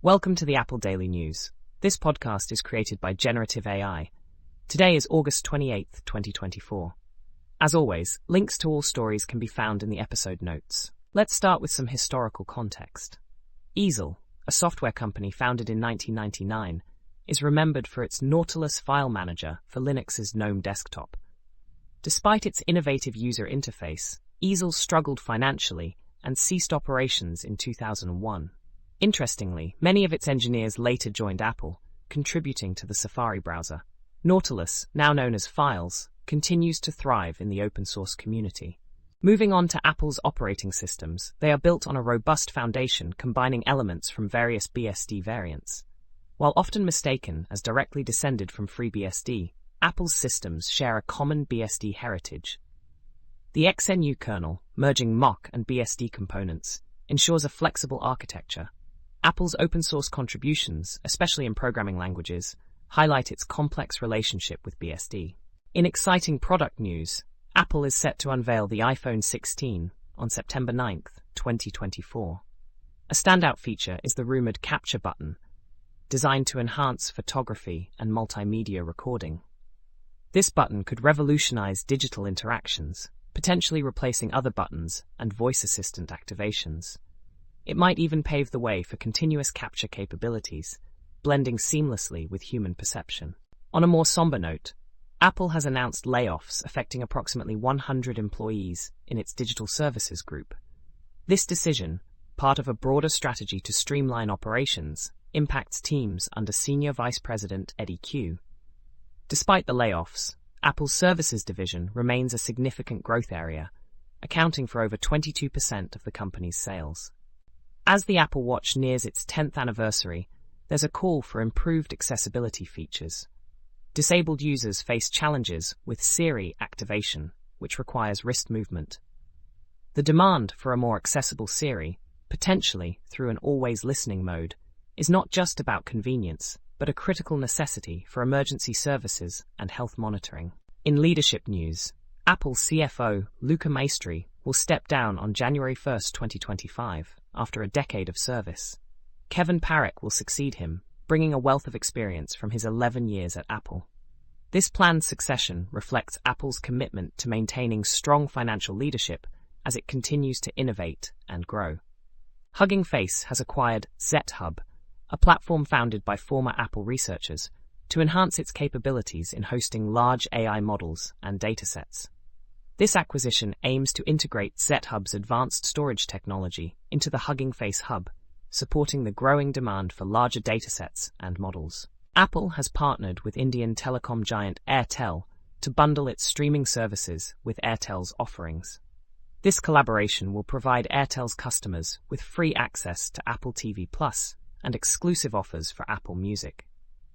Welcome to the Apple Daily News. This podcast is created by Generative AI. Today is August 28th, 2024. As always, links to all stories can be found in the episode notes. Let's start with some historical context. Eazel, a software company founded in 1999, is remembered for its Nautilus file manager for Linux's GNOME desktop. Despite its innovative user interface, Eazel struggled financially and ceased operations in 2001. Interestingly, many of its engineers later joined Apple, contributing to the Safari browser. Nautilus, now known as Files, continues to thrive in the open-source community. Moving on to Apple's operating systems, they are built on a robust foundation combining elements from various BSD variants. While often mistaken as directly descended from FreeBSD, Apple's systems share a common BSD heritage. The XNU kernel, merging Mock and BSD components, ensures a flexible architecture. Apple's open-source contributions, especially in programming languages, highlight its complex relationship with BSD. In exciting product news, Apple is set to unveil the iPhone 16 on September 9th, 2024. A standout feature is the rumored capture button, designed to enhance photography and multimedia recording. This button could revolutionize digital interactions, potentially replacing other buttons and voice assistant activations. It might even pave the way for continuous capture capabilities, blending seamlessly with human perception. On a more somber note, Apple has announced layoffs affecting approximately 100 employees in its digital services group. This decision, part of a broader strategy to streamline operations, impacts teams under Senior Vice President Eddie Q. Despite the layoffs, Apple's services division remains a significant growth area, accounting for over 22% of the company's sales. As the Apple Watch nears its 10th anniversary, there's a call for improved accessibility features. Disabled users face challenges with Siri activation, which requires wrist movement. The demand for a more accessible Siri, potentially through an always listening mode, is not just about convenience, but a critical necessity for emergency services and health monitoring. In leadership news, Apple CFO Luca Maestri will step down on January 1, 2025, after a decade of service. Kevin Parrick will succeed him, bringing a wealth of experience from his 11 years at Apple. This planned succession reflects Apple's commitment to maintaining strong financial leadership as it continues to innovate and grow. Hugging Face has acquired XetHub, a platform founded by former Apple researchers, to enhance its capabilities in hosting large AI models and datasets. This acquisition aims to integrate XetHub's advanced storage technology into the Hugging Face hub, supporting the growing demand for larger datasets and models. Apple has partnered with Indian telecom giant Airtel to bundle its streaming services with Airtel's offerings. This collaboration will provide Airtel's customers with free access to Apple TV Plus and exclusive offers for Apple Music.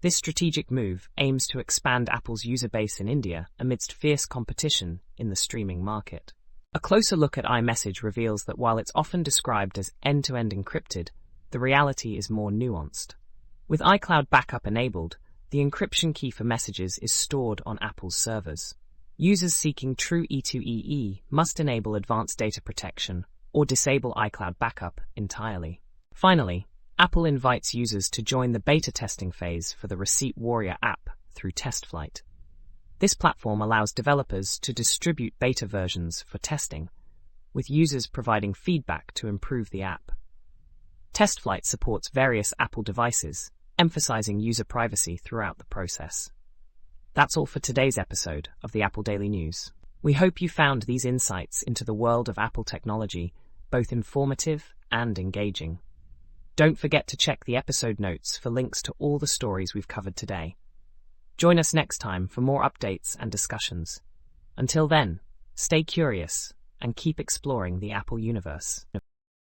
This strategic move aims to expand Apple's user base in India amidst fierce competition in the streaming market. A closer look at iMessage reveals that while it's often described as end-to-end encrypted, the reality is more nuanced. With iCloud backup enabled, the encryption key for messages is stored on Apple's servers. Users seeking true E2EE must enable advanced data protection or disable iCloud backup entirely. Finally, Apple invites users to join the beta testing phase for the Receipt Warrior app through TestFlight. This platform allows developers to distribute beta versions for testing, with users providing feedback to improve the app. TestFlight supports various Apple devices, emphasizing user privacy throughout the process. That's all for today's episode of the Apple Daily News. We hope you found these insights into the world of Apple technology both informative and engaging. Don't forget to check the episode notes for links to all the stories we've covered today. Join us next time for more updates and discussions. Until then, stay curious and keep exploring the Apple universe.